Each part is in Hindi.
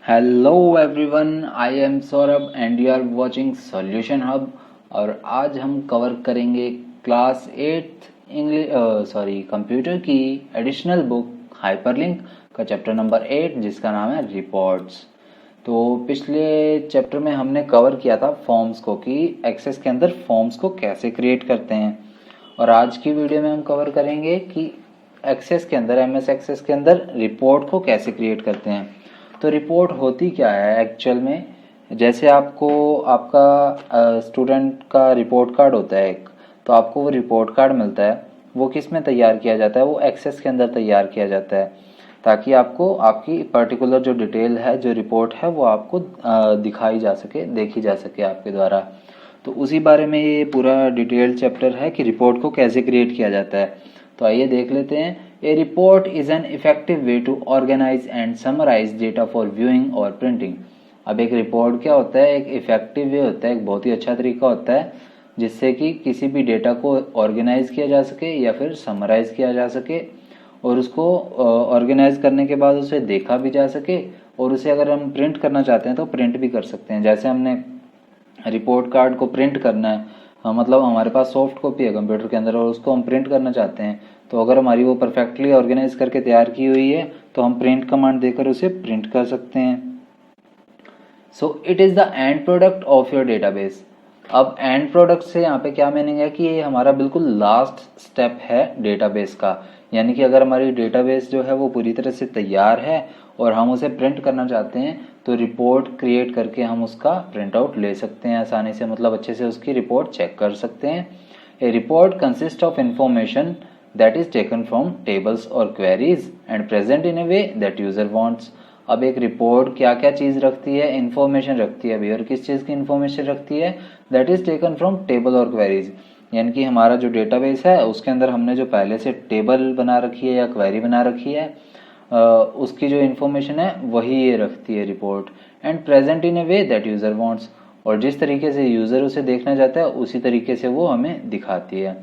Hello everyone, I am Saurabh and you are watching Solution Hub. और आज हम कवर करेंगे क्लास 8 इंग्लिश कंप्यूटर की एडिशनल बुक हाइपरलिंक का चैप्टर नंबर 8 जिसका नाम है रिपोर्ट्स। तो पिछले चैप्टर में हमने कवर किया था फॉर्म्स को कि एक्सेस के अंदर फॉर्म्स को कैसे क्रिएट करते हैं। और आज की वीडियो में हम कवर करेंगे कि एक्सेस के अंदर एमएस एक्सेस के अंदर रिपोर्ट को कैसे क्रिएट करते हैं। तो रिपोर्ट होती क्या है एक्चुअल में, जैसे आपको आपका स्टूडेंट का रिपोर्ट कार्ड होता है एक, तो आपको वो रिपोर्ट कार्ड मिलता है। वो किस में तैयार किया जाता है? वो एक्सेस के अंदर तैयार किया जाता है ताकि आपको आपकी पर्टिकुलर जो डिटेल है, जो रिपोर्ट है, वो आपको दिखाई जा सके, देखी जा सके आपके द्वारा। तो उसी बारे में ये पूरा डिटेल्ड चैप्टर है कि रिपोर्ट को कैसे क्रिएट किया जाता है। तो आइए देख लेते हैं। A report is an effective way to organize and summarize data for viewing और प्रिंटिंग। अब एक रिपोर्ट क्या होता है? एक इफेक्टिव वे होता है, एक बहुत ही अच्छा तरीका होता है जिससे कि किसी भी डेटा को ऑर्गेनाइज किया जा सके या फिर समराइज किया जा सके, और उसको ऑर्गेनाइज करने के बाद उसे देखा भी जा सके, और उसे अगर हम प्रिंट करना चाहते हैं तो प्रिंट भी कर सकते हैं। जैसे हमने रिपोर्ट कार्ड को प्रिंट करना है, मतलब हमारे पास सॉफ्ट कॉपी है कंप्यूटर के अंदर और उसको हम प्रिंट करना चाहते हैं, तो अगर हमारी वो परफेक्टली ऑर्गेनाइज करके तैयार की हुई है तो हम प्रिंट कमांड देकर उसे प्रिंट कर सकते हैं। So it is the end product of your database. अब एंड प्रोडक्ट से यहाँ पे क्या मीनिंग है कि ये हमारा बिल्कुल लास्ट स्टेप है डेटाबेस का। यानी कि अगर हमारी डेटाबेस जो है वो पूरी तरह से तैयार है और हम उसे प्रिंट करना चाहते हैं तो रिपोर्ट क्रिएट करके हम उसका प्रिंट आउट ले सकते हैं आसानी से, मतलब अच्छे से उसकी रिपोर्ट चेक कर सकते हैं। A report consist of information that is taken from tables or queries and present in a way that user wants। अब एक रिपोर्ट क्या क्या चीज रखती है? इंफॉर्मेशन रखती है भाई। और किस चीज की इंफॉर्मेशन रखती है? That is taken from table और क्वेरीज। यानी कि हमारा जो डेटाबेस है उसके अंदर हमने जो पहले से टेबल बना रखी है या क्वेरी बना रखी है, उसकी जो इंफॉर्मेशन है वही ये रखती है report. And present in A way that user wants, और जिस तरीके से यूजर उसे देखना चाहता है उसी तरीके से वो हमें दिखाती है।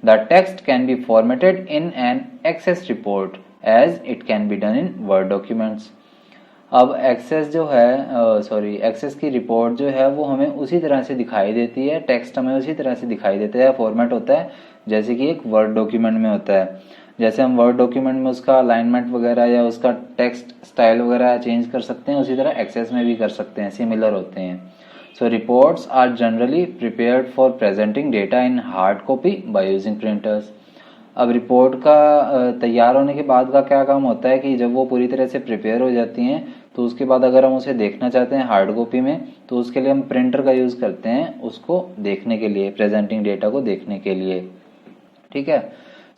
The text can be formatted in an Access report as it can be done in Word documents। अब एक्सेस जो है एक्सेस की रिपोर्ट जो है वो हमें उसी तरह से दिखाई देती है, टेक्स्ट हमें उसी तरह से दिखाई देता है, फॉर्मेट होता है जैसे कि एक वर्ड डॉक्यूमेंट में होता है। जैसे हम वर्ड डॉक्यूमेंट में उसका अलाइनमेंट वगैरह या उसका टेक्स्ट स्टाइल वगैरह चेंज कर सकते हैं, उसी तरह एक्सेस में भी कर सकते हैं, सिमिलर होते हैं। So reports are generally prepared for presenting data in hard copy by using printers। अब रिपोर्ट का तैयार होने के बाद का क्या काम होता है कि जब वो पूरी तरह से प्रिपेयर हो जाती हैं तो उसके बाद अगर हम उसे देखना चाहते हैं हार्ड कॉपी में तो उसके लिए हम प्रिंटर का यूज़ करते हैं उसको देखने के लिए, प्रेजेंटिंग डेटा को देखने के लिए। ठीक है।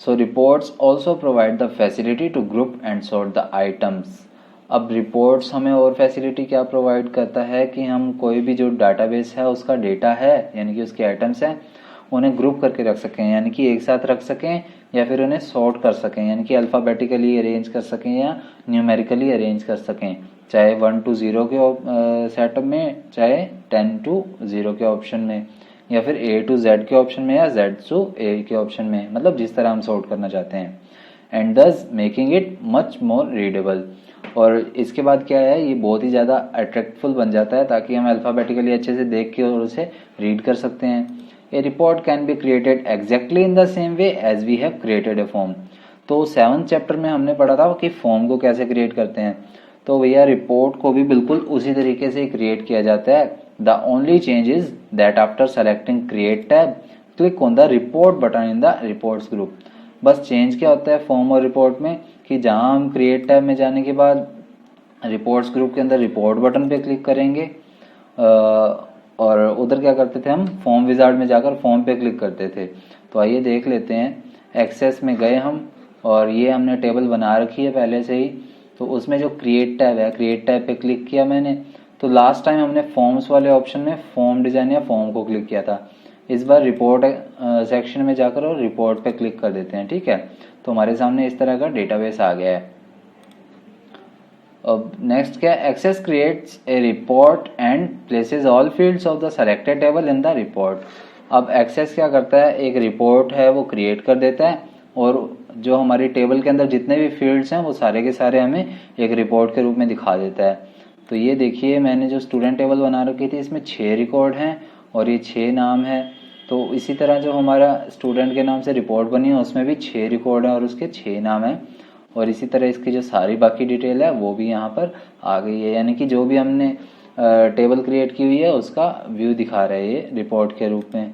So reports also provide the facility to group and sort the items. अब रिपोर्ट्स हमें और फैसिलिटी क्या प्रोवाइड करता है कि हम कोई भी जो डाटाबेस है उसका डेटा है यानी कि उसके आइटम्स हैं उन्हें ग्रुप करके रख सकें, यानी कि एक साथ रख सकें, या फिर उन्हें सॉर्ट कर सकें यानी कि अल्फ़ाबेटिकली अरेंज कर सकें या न्यूमेरिकली अरेंज कर सकें, चाहे 1 to 0 के सेटअप में, चाहे 10 to 0 के ऑप्शन में, या फिर A to Z के ऑप्शन में, या Z to A के ऑप्शन में, मतलब जिस तरह हम सॉर्ट करना चाहते हैं। एंड दस making it much more readable. और इसके बाद क्या है, ये बहुत ही ज़्यादा अट्रैक्टफुल बन जाता है ताकि हम अल्फ़ाबेटिकली अच्छे से देख के और उसे रीड कर सकते हैं। A report can be created exactly in the same way as we have created a form. तो 7th चैप्टर में हमने पढ़ा था कि फॉर्म को कैसे क्रिएट करते हैं, तो भैया रिपोर्ट को भी बिल्कुल उसी तरीके से क्रिएट किया जाता है। The only change is that after selecting create tab click on the report button in the reports group. बस चेंज क्या होता है फॉर्म और रिपोर्ट में कि जहां हम क्रिएट टैब में जाने के बाद रिपोर्ट्स ग्रुप के अंदर रिपोर्ट बटन पे क्लिक करेंगे, और उधर क्या करते थे हम फॉर्म विजार्ड में जाकर फॉर्म पे क्लिक करते थे। तो आइए देख लेते हैं। एक्सेस में गए हम और ये हमने टेबल बना रखी है पहले से ही, तो उसमें जो क्रिएट टैब है, क्रिएट टैब पे क्लिक किया मैंने, तो लास्ट टाइम हमने फॉर्म्स वाले ऑप्शन में फॉर्म डिजाइन या फॉर्म को क्लिक किया था। इस बार रिपोर्ट सेक्शन में जाकर और रिपोर्ट पे क्लिक कर देते हैं। ठीक है, तो हमारे सामने इस तरह का डेटाबेस आ गया है। अब नेक्स्ट क्या है, Access creates a report and places all fields of the selected table in the report. अब एक्सेस क्या करता है, एक रिपोर्ट है वो क्रिएट कर देता है और जो हमारी टेबल के अंदर जितने भी फील्ड्स हैं वो सारे के सारे हमें एक रिपोर्ट के रूप में दिखा देता है। तो ये देखिए मैंने जो स्टूडेंट टेबल बना रखी थी इसमें 6 रिकॉर्ड हैं और ये 6 नाम है। तो इसी तरह जो हमारा स्टूडेंट के नाम से रिपोर्ट बनी है उसमें भी 6 रिकॉर्ड हैं और उसके 6 नाम हैं। और इसी तरह इसकी जो सारी बाकी डिटेल है वो भी यहाँ पर आ गई है, यानी कि जो भी हमने टेबल क्रिएट की हुई है उसका व्यू दिखा रहा है ये रिपोर्ट के रूप में।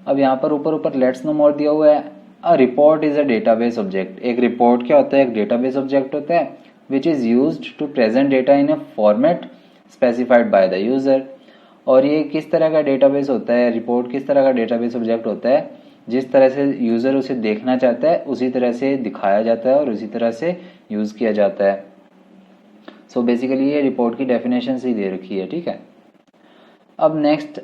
अब यहाँ पर ऊपर लेट्स नो मोर दिया हुआ है। A report is a database object. एक रिपोर्ट क्या होता है? एक डेटाबेस ऑब्जेक्ट होता है which is used to present data in a format specified by the user. और ये किस तरह का डेटाबेस होता है? रिपोर्ट किस तरह का डेटाबेस ऑब्जेक्ट होता है? जिस तरह से यूजर उसे देखना चाहता है उसी तरह से दिखाया जाता है और उसी तरह से यूज किया जाता है। सो बेसिकली ये रिपोर्ट की डेफिनेशन ही दे रखी है, ठीक है। अब नेक्स्ट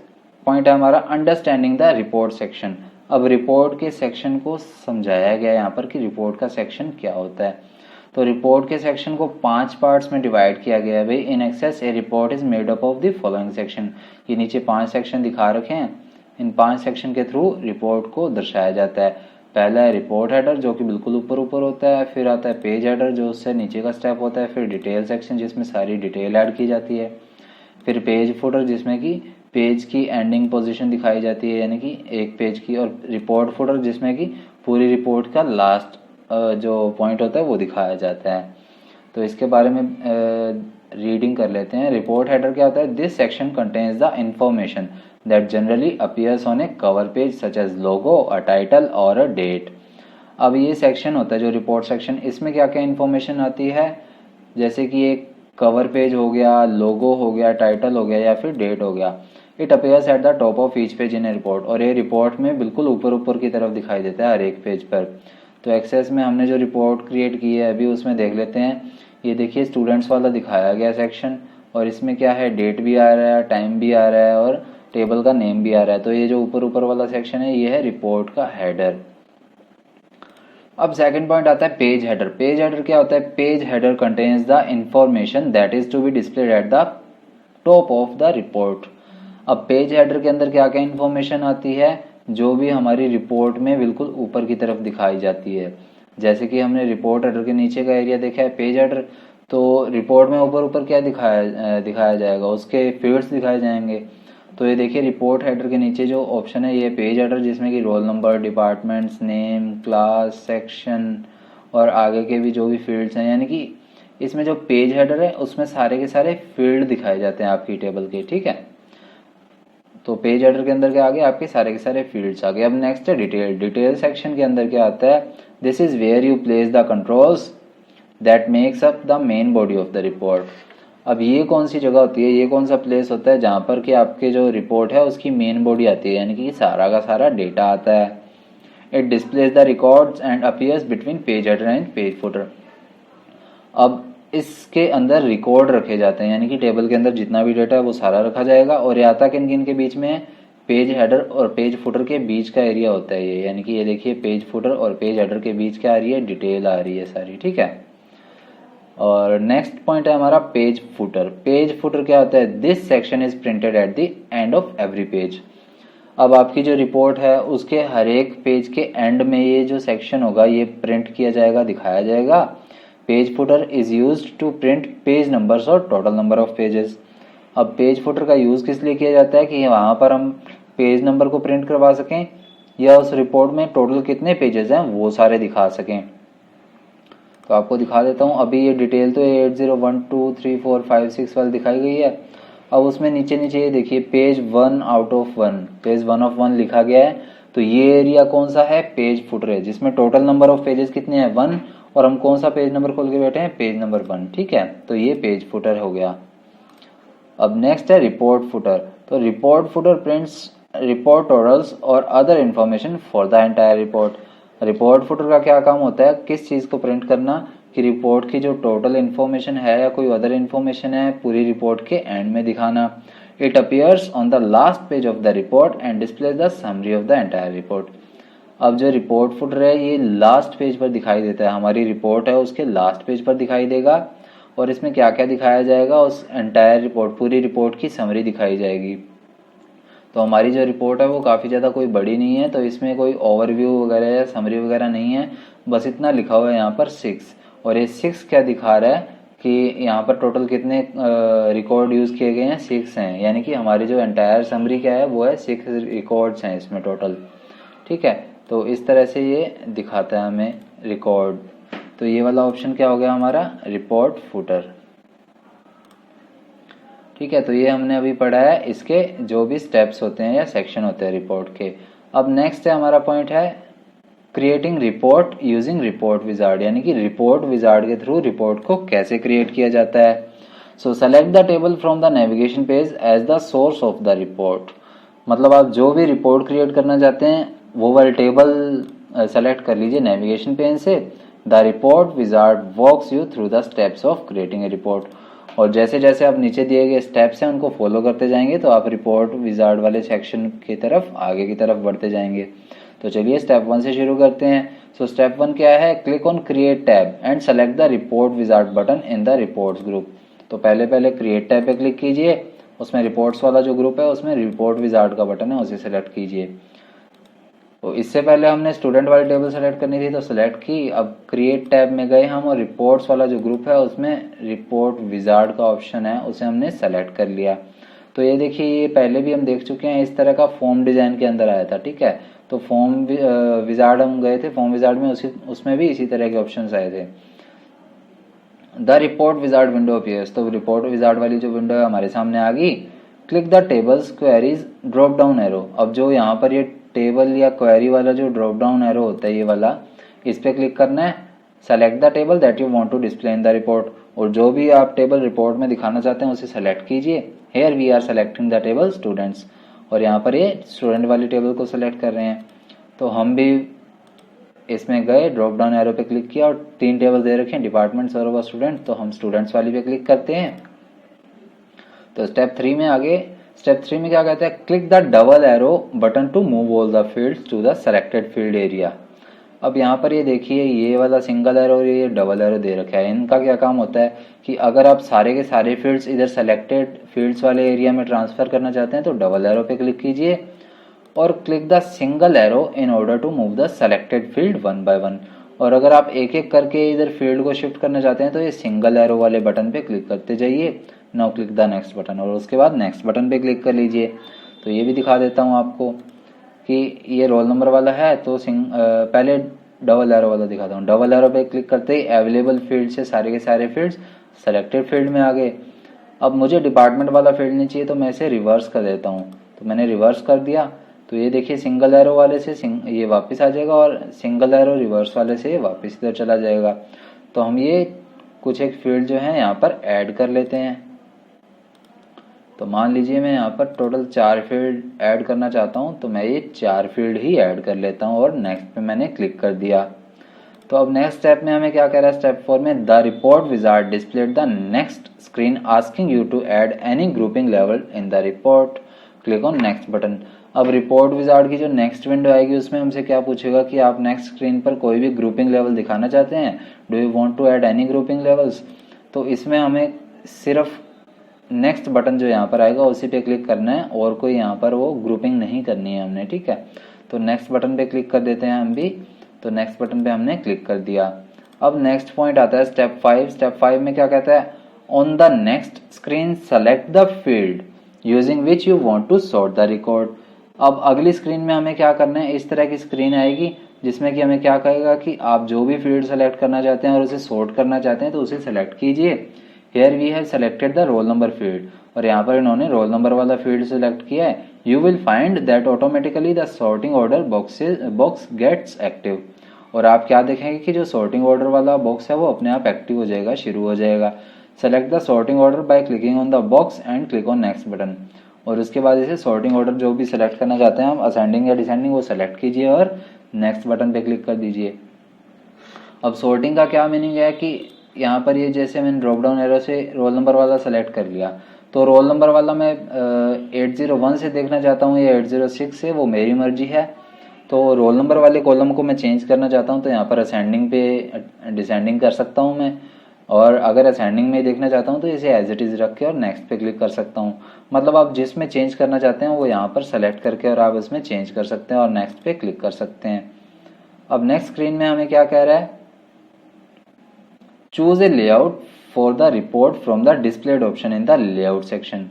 पॉइंट है हमारा अंडरस्टैंडिंग द रिपोर्ट सेक्शन। अब रिपोर्ट के सेक्शन को समझाया गया यहाँ पर कि रिपोर्ट का सेक्शन क्या होता है। तो रिपोर्ट के सेक्शन को 5 पार्ट्स में डिवाइड किया गया है। भाई in excess A report is made up of the following section. ये नीचे 5 सेक्शन दिखा रखे हैं। इन 5 सेक्शन के थ्रू रिपोर्ट को दर्शाया जाता है। पहला है रिपोर्ट हेडर जो कि बिल्कुल ऊपर होता है, फिर आता है पेज हेडर जो उससे नीचे का स्टेप होता है, फिर डिटेल सेक्शन जिसमें सारी डिटेल ऐड की जाती है, फिर पेज फुटर जिसमें कि पेज की एंडिंग पोजीशन दिखाई जाती है यानी कि एक पेज की, और रिपोर्ट फुटर जिसमें कि पूरी रिपोर्ट का लास्ट जो पॉइंट होता है वो दिखाया जाता है। तो इसके बारे में रीडिंग कर लेते हैं। रिपोर्ट हेडर क्या होता है? This section contains the information that generally appears on a cover page such as logo, a title और अ डेट। अब ये सेक्शन होता है जो रिपोर्ट सेक्शन, इसमें क्या क्या इन्फॉर्मेशन आती है? जैसे कि एक कवर पेज हो गया, लोगो हो गया, टाइटल हो गया या फिर डेट हो गया। It appears eight the top of each page in A report. और ये रिपोर्ट में बिल्कुल ऊपर की तरफ दिखाई देता है हर एक पेज पर। तो एक्सेस में हमने जो रिपोर्ट क्रिएट की है अभी उसमें देख लेते हैं। ये देखिए स्टूडेंट्स वाला दिखाया गया सेक्शन, और इसमें क्या है? डेट भी आ रहा है, टाइम भी आ रहा है और टेबल का नेम भी आ रहा है। तो ये जो ऊपर वाला सेक्शन है ये है रिपोर्ट का हेडर। अब सेकंड पॉइंट आता है पेज हेडर। पेज हेडर क्या होता है? Page header contains the information that is to be displayed at the top of the report. अब पेज हेडर के अंदर क्या क्या इन्फॉर्मेशन आती है? जो भी हमारी रिपोर्ट में बिल्कुल ऊपर की तरफ दिखाई जाती है। जैसे कि हमने रिपोर्ट हेडर के नीचे का एरिया देखा है पेज हेडर, तो रिपोर्ट में ऊपर क्या दिखाया जाएगा? उसके फील्ड्स दिखाए जाएंगे। तो ये देखिए रिपोर्ट हेडर के नीचे जो ऑप्शन है ये पेज हेडर, जिसमें कि roll number, departments name, class, section और आगे के भी जो भी फील्ड्स हैं, यानी कि इसमें जो पेज हेडर है उसमें सारे के सारे फील्ड दिखाए जाते हैं आपकी टेबल के, ठीक है। तो पेज हेडर के अंदर क्या आ गया? आपके सारे के सारे फील्ड्स आ गए। अब नेक्स्ट है डिटेल। डिटेल सेक्शन के अंदर क्या आता है? This is where you place the controls that makes up the main body of the report. अब ये कौन सी जगह होती है? ये कौन सा प्लेस होता है जहाँ पर कि आपके जो रिपोर्ट है उसकी मेन बॉडी आती है, यानी कि सारा का सारा डेटा आता है। It displace the records and appears between page header and page footer. अब इसके अंदर रिकॉर्ड रखे जाते हैं, यानी कि टेबल के अंदर जितना भी डेटा है वो सारा रखा जाएगा। और ये आता किन किन के बीच में? पेज हेडर और पेज फुटर के बीच का एरिया होता है ये, यानी कि ये देखिए पेज फुटर और पेज हेडर के बीच क्या आ रही है? डिटेल आ रही है सारी, ठीक है। और नेक्स्ट पॉइंट है हमारा पेज फुटर। पेज फुटर क्या होता है? This section is printed at the end of every page. अब आपकी जो रिपोर्ट है उसके हर एक पेज के एंड में ये जो सेक्शन होगा ये प्रिंट किया जाएगा, दिखाया जाएगा। Page footer is used to print page numbers और टोटल नंबर ऑफ पेजेस। अब पेज फुटर का यूज किस लिए किया जाता है? कि वहां पर हम पेज नंबर को प्रिंट करवा सकें या उस रिपोर्ट में टोटल कितने पेजेस हैं वो सारे दिखा सकें। तो आपको दिखा देता हूँ। अभी ये डिटेल तो 8012 3 4 5 6 वाली दिखाई गई है। अब उसमें नीचे ये देखिए page 1 out of 1, page 1 of 1 लिखा गया है। तो ये एरिया कौन सा है? पेज फुटर है, जिसमें टोटल नंबर ऑफ पेजेस कितने हैं? 1। और हम कौन सा पेज नंबर खोल के बैठे हैं? पेज नंबर 1, ठीक है। तो ये पेज फुटर हो गया। अब नेक्स्ट है रिपोर्ट फुटर। तो report footer prints report totals और other information for the entire report. Report footer का क्या काम होता है? किस चीज को प्रिंट करना? कि रिपोर्ट की जो टोटल इन्फॉर्मेशन है या कोई अदर इन्फॉर्मेशन है पूरी रिपोर्ट के एंड में दिखाना। It appears on the last page of the report and displays the summary of the entire report. अब जो रिपोर्ट फुटर है ये लास्ट पेज पर दिखाई देता है, हमारी रिपोर्ट है उसके लास्ट पेज पर दिखाई देगा। और इसमें क्या क्या दिखाया जाएगा? उस एंटायर रिपोर्ट, पूरी रिपोर्ट की समरी दिखाई जाएगी। तो हमारी जो रिपोर्ट है वो काफ़ी ज़्यादा कोई बड़ी नहीं है, तो इसमें कोई ओवरव्यू वगैरह या समरी वगैरह नहीं है। बस इतना लिखा हुआ है यहाँ पर 6। और ये 6 क्या दिखा रहा है? कि यहाँ पर टोटल कितने रिकॉर्ड यूज़ किए गए हैं, 6 हैं, यानी कि हमारी जो एंटायर समरी क्या है वो है 6 रिकॉर्ड्स हैं इसमें टोटल। ठीक है, तो इस तरह से ये दिखाता है हमें रिकॉर्ड। तो ये वाला ऑप्शन क्या हो गया हमारा, रिपोर्ट फुटर। ठीक है, तो ये हमने अभी पढ़ा है इसके जो भी स्टेप्स होते हैं या सेक्शन होते हैं रिपोर्ट के। अब नेक्स्ट है हमारा पॉइंट है creating report using report wizard, यानी कि रिपोर्ट विजार्ड के थ्रू रिपोर्ट को कैसे क्रिएट किया जाता है। So select the table from the navigation page as the source of the report. मतलब आप जो भी रिपोर्ट क्रिएट करना चाहते हैं वो वाला टेबल सेलेक्ट कर लीजिए नेविगेशन पेज से। The report wizard walks you through the steps of creating a report. और जैसे जैसे आप नीचे दिए गए स्टेप्स हैं उनको फॉलो करते जाएंगे तो आप रिपोर्ट विजार्ड वाले सेक्शन की तरफ आगे की तरफ बढ़ते जाएंगे। तो चलिए स्टेप 1 से शुरू करते हैं। सो स्टेप 1 क्या है, click on create tab and select the report wizard button in the reports group. तो पहले क्रिएट टैब पे क्लिक कीजिए, उसमें रिपोर्ट्स वाला जो ग्रुप है उसमें रिपोर्ट विजार्ड का बटन है उसे सेलेक्ट कीजिए। तो इससे पहले हमने स्टूडेंट वाली टेबल सेलेक्ट करनी थी तो सेलेक्ट की। अब क्रिएट टैब में गए हम और रिपोर्ट्स वाला जो ग्रुप है उसमें रिपोर्ट विजार्ड का ऑप्शन है उसे हमने सेलेक्ट कर लिया। तो ये देखिए ये पहले भी हम देख चुके हैं, इस तरह का फॉर्म डिजाइन के अंदर आया था। ठीक है, तो फॉर्म विजार्ड हम गए थे, फॉर्म विजार्ड में उसमें भी इसी तरह के ऑप्शंस आए थे। The report wizard window appears, तो रिपोर्ट विजार्ड वाली जो विंडो है हमारे सामने आ गई। Click the tables queries drop down arrow. अब जो यहाँ पर ये टेबल या क्वेरी वाला जो ड्रॉप डाउन एरो होता है ये वाला, इस पे क्लिक करना है। Select the table that you want to display in the report, और जो भी आप टेबल रिपोर्ट में दिखाना चाहते हैं उसे सेलेक्ट कीजिए। Here we are selecting the table students, और यहाँ पर ये स्टूडेंट वाली टेबल को सेलेक्ट कर रहे हैं। तो हम भी इसमें गए, ड्रॉप डाउन एरो पे क्लिक किया और 3 टेबल दे रखे हैं, डिपार्टमेंट, सर्व और स्टूडेंट, तो हम स्टूडेंट्स वाली पे क्लिक करते हैं। तो स्टेप 3 में आगे, स्टेप 3 में क्या कहता है, click the double arrow button to move all the fields to the selected field area. अब यहाँ पर ये देखिए ये वाला सिंगल एरो और ये डबल एरो दे रखा है। इनका क्या काम होता है कि अगर आप सारे के सारे फील्ड्स इधर सेलेक्टेड फील्ड्स वाले एरिया में ट्रांसफर करना चाहते हैं तो डबल एरो पे क्लिक कीजिए और click the single arrow in order to move the selected field 1 by 1। और अगर आप एक एक करके इधर फील्ड को शिफ्ट करना चाहते हैं तो ये सिंगल एरो वाले बटन पे क्लिक करते जाइए। Now click the next button, और उसके बाद नेक्स्ट बटन पे क्लिक कर लीजिए। तो ये भी दिखा देता हूँ आपको कि ये रोल नंबर वाला है तो पहले डबल एरो वाला दिखाता हूँ। डबल एरो पे क्लिक करते ही अवेलेबल फील्ड से सारे के सारे फील्ड्स सेलेक्टेड फील्ड में आ गए। अब मुझे डिपार्टमेंट वाला फील्ड नहीं चाहिए तो मैं इसे रिवर्स कर देता हूँ। तो मैंने रिवर्स कर दिया तो ये देखिए सिंगल एरो वाले से ये वापस आ जाएगा और सिंगल एरो रिवर्स वाले से वापस इधर चला जाएगा। तो हम ये कुछ एक फील्ड जो है यहाँ पर ऐड कर लेते हैं। तो मान लीजिए मैं यहाँ पर टोटल 4 फील्ड ऐड करना चाहता हूँ तो मैं ये 4 फील्ड ही ऐड कर लेता हूँ और नेक्स्ट पे मैंने क्लिक कर दिया। तो अब नेक्स्ट स्टेप में हमें क्या कह रहा है, स्टेप 4 में the report wizard displayed the next screen asking you to add any grouping level in the report, click on next button. अब रिपोर्ट विजार्ड की जो नेक्स्ट विंडो आएगी उसमें हमसे क्या पूछेगा कि आप नेक्स्ट स्क्रीन पर कोई भी ग्रुपिंग लेवल दिखाना चाहते हैं, do you want to add any grouping levels. तो इसमें हमें सिर्फ नेक्स्ट बटन जो यहाँ पर आएगा उसी पे क्लिक करना है और कोई यहाँ पर वो ग्रुपिंग नहीं करनी है हमने। ठीक है, तो नेक्स्ट बटन पे क्लिक कर देते हैं हम भी। तो नेक्स्ट बटन पे हमने क्लिक कर दिया। अब नेक्स्ट पॉइंट आता है स्टेप 5। स्टेप 5 में क्या कहता है, on the next screen select the field using which you want to sort the record. अब अगली स्क्रीन में हमें क्या करना है, इस तरह की स्क्रीन आएगी जिसमें कि हमें क्या कहेगा कि आप जो भी फील्ड सेलेक्ट करना चाहते हैं और उसे सॉर्ट करना चाहते हैं तो उसे सेलेक्ट कीजिए। Here we have selected the roll number field, और यहाँ पर इन्होंने रोल नंबर वाला फील्ड सेलेक्ट किया है। You will find that automatically the sorting order box gets active, और आप क्या देखेंगे कि जो सॉर्टिंग ऑर्डर वाला बॉक्स है वो अपने आप एक्टिव हो जाएगा, शुरू हो जाएगा। Select the sorting order by clicking on the box and click on next button, और उसके बाद इसे सॉर्टिंग ऑर्डर जो भी सेलेक्ट करना चाहते हैं आप असेंडिंग या डिसेंडिंग वो सेलेक्ट कीजिए और नेक्स्ट बटन पे क्लिक कर दीजिए। अब सॉर्टिंग का क्या मीनिंग है कि यहाँ पर ये जैसे मैंने ड्रॉप डाउन एरो से रोल नंबर वाला सेलेक्ट कर लिया तो रोल नंबर वाला मैं 801 से देखना चाहता हूँ या 806 से, वो मेरी मर्जी है। तो रोल नंबर वाले कॉलम को मैं चेंज करना चाहता हूँ तो यहाँ पर असेंडिंग पे डिसेंडिंग कर सकता हूँ मैं, और अगर असेंडिंग में देखना चाहता हूँ तो इसे एज इट इज़ रख के और नेक्स्ट पे क्लिक कर सकता हूँ। मतलब आप जिसमें चेंज करना चाहते हैं वो यहाँ पर सेलेक्ट करके और आप इसमें चेंज कर सकते हैं और नेक्स्ट पे क्लिक कर सकते हैं। अब नेक्स्ट स्क्रीन में हमें क्या कह रहा है, choose a layout for the report from the displayed option in the layout section.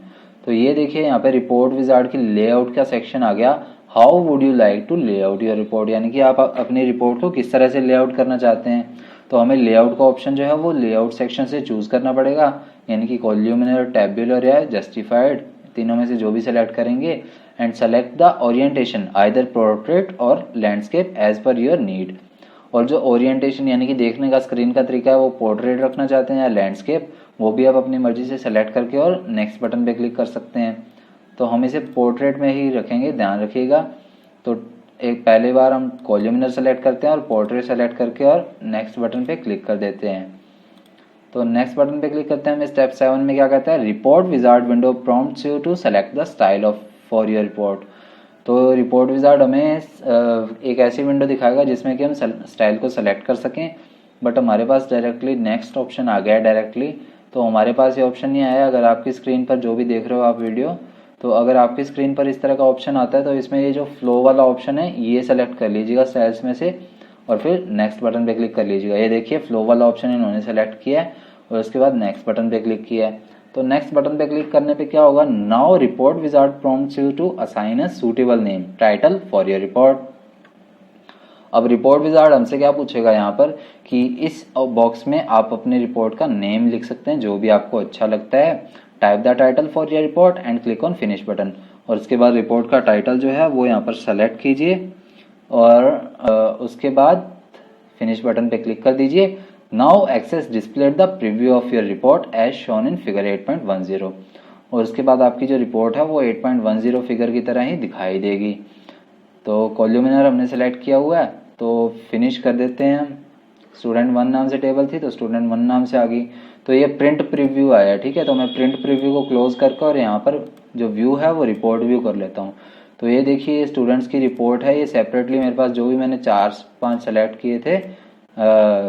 तो ये देखिए यहाँ पे रिपोर्ट विजार्ड की लेआउट का सेक्शन आ गया। How would you like to layout your report, यानी कि आप अपनी रिपोर्ट को किस तरह से लेआउट करना चाहते हैं। तो हमें लेआउट का ऑप्शन जो है वो लेआउट सेक्शन से चूज करना पड़ेगा, यानी कि कॉल्यूमिनर, टैब्यूलर या जस्टिफाइड, तीनों में से जो भी सेलेक्ट करेंगे। And select the orientation either portrait और landscape as per your need. और जो ओरिएंटेशन यानी कि देखने का स्क्रीन का तरीका है वो पोर्ट्रेट रखना चाहते हैं या लैंडस्केप, वो भी आप अपनी मर्जी से सेलेक्ट करके और नेक्स्ट बटन पे क्लिक कर सकते हैं। तो हम इसे पोर्ट्रेट में ही रखेंगे, ध्यान रखिएगा। तो एक पहले बार हम कॉल्यूमिनर सेलेक्ट करते हैं और पोर्ट्रेट सेलेक्ट करके और नेक्स्ट बटन पे क्लिक कर देते हैं। तो नेक्स्ट बटन पे क्लिक करते हैं। हमें स्टेप 7 में क्या कहता है, report wizard window prompts you to select the style of for your report. तो रिपोर्ट विजार्ड हमें एक ऐसी विंडो दिखाएगा जिसमें कि हम स्टाइल को सेलेक्ट कर सकें, बट हमारे पास डायरेक्टली नेक्स्ट ऑप्शन आ गया है डायरेक्टली। तो हमारे पास ये ऑप्शन नहीं आया। अगर आपकी स्क्रीन पर जो भी देख रहे हो आप वीडियो, तो अगर आपकी स्क्रीन पर इस तरह का ऑप्शन आता है तो इसमें ये जो फ्लो वाला ऑप्शन है ये सेलेक्ट कर लीजिएगा स्टाइल्स में से और फिर नेक्स्ट बटन पे क्लिक कर लीजिएगा। ये देखिए फ्लो वाला ऑप्शन इन्होंने सेलेक्ट किया है और उसके बाद नेक्स्ट बटन पे क्लिक किया है। तो नेक्स्ट बटन पे क्लिक करने पे क्या होगा, now report wizard prompts you to assign a suitable name title for your report. अब रिपोर्ट विजार्ड हमसे क्या पूछेगा यहाँ पर कि इस बॉक्स में आप अपने रिपोर्ट का नेम लिख सकते हैं जो भी आपको अच्छा लगता है। Type the title for your report and click on finish button. और उसके बाद रिपोर्ट का टाइटल जो है वो यहाँ पर सेलेक्ट कीजिए और उसके बाद फिनिश बटन पे क्लिक कर दीजिए। Now Access displayed the preview of your report as shown in figure 8.10। और उसके बाद आपकी जो रिपोर्ट है वो 8.10 फिगर की तरह ही दिखाई देगी। तो कॉल्यूमिनर हमने सेलेक्ट किया हुआ है तो फिनिश कर देते हैं। स्टूडेंट 1 नाम से टेबल थी तो स्टूडेंट 1 नाम से आ गई। तो ये प्रिंट प्रीव्यू आया, ठीक है। तो मैं प्रिंट प्रीव्यू को क्लोज करके और यहाँ पर जो व्यू है वो रिपोर्ट व्यू कर लेता हूँ। तो ये देखिए स्टूडेंट्स की रिपोर्ट है, ये सेपरेटली मेरे पास जो भी मैंने 4-5 सेलेक्ट किए थे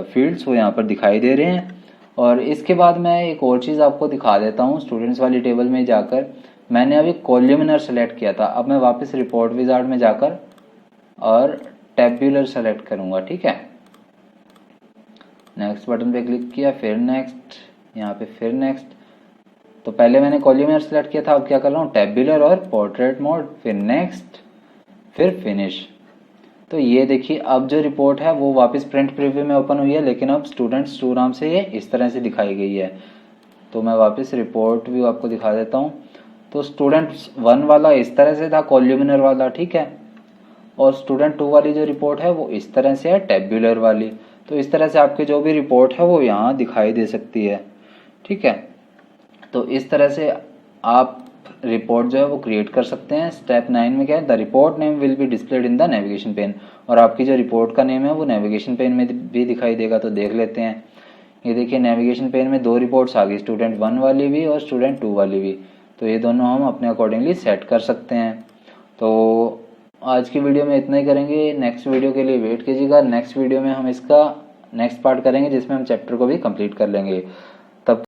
फील्ड्स वो यहाँ पर दिखाई दे रहे हैं। और इसके बाद मैं एक और चीज़ आपको दिखा देता हूँ। स्टूडेंट्स वाली टेबल में जाकर मैंने अभी कॉल्यूमिनर सेलेक्ट किया था, अब मैं वापस रिपोर्ट विजार्ड में जाकर और टैब्यूलर सेलेक्ट करूंगा, ठीक है। नेक्स्ट बटन पे क्लिक किया, फिर नेक्स्ट, यहाँ पे फिर नेक्स्ट। तो पहले मैंने कॉल्यूमिनर सेलेक्ट किया था, अब क्या कर रहा हूँ टैब्यूलर और पोर्ट्रेट मोड, फिर नेक्स्ट, फिर फिनिश। तो ये देखिए अब जो रिपोर्ट है वो वापस प्रिंट प्रीव्यू में ओपन हुई है, लेकिन अब स्टूडेंट्स 2 नाम से ये इस तरह से दिखाई गई है। तो मैं वापस रिपोर्ट व्यू आपको दिखा देता हूँ। तो स्टूडेंट्स 1 वाला इस तरह से था कॉल्यूमिनर वाला, ठीक है। और स्टूडेंट 2 वाली जो रिपोर्ट है वो इस तरह से है टैब्यूलर वाली। तो इस तरह से आपकी जो भी रिपोर्ट है वो यहाँ दिखाई दे सकती है, ठीक है। तो इस तरह से आप रिपोर्ट जो है वो क्रिएट कर सकते हैं। स्टेप 9 में क्या है, the report name will be displayed in the navigation pane. और आपकी जो रिपोर्ट का नेम है वो नेविगेशन पेन में भी दिखाई देगा। तो देख लेते हैं। ये देखिए नेविगेशन पेन में 2 रिपोर्ट्स आ गई, स्टूडेंट 1 वाली भी और स्टूडेंट 2 वाली भी। तो ये दोनों हम अपने अकॉर्डिंगली सेट कर सकते हैं। तो आज की वीडियो में इतना ही करेंगे। नेक्स्ट वीडियो के लिए वेट कीजिएगा। नेक्स्ट वीडियो में हम इसका नेक्स्ट पार्ट करेंगे जिसमें हम चैप्टर को भी कंप्लीट कर लेंगे। तब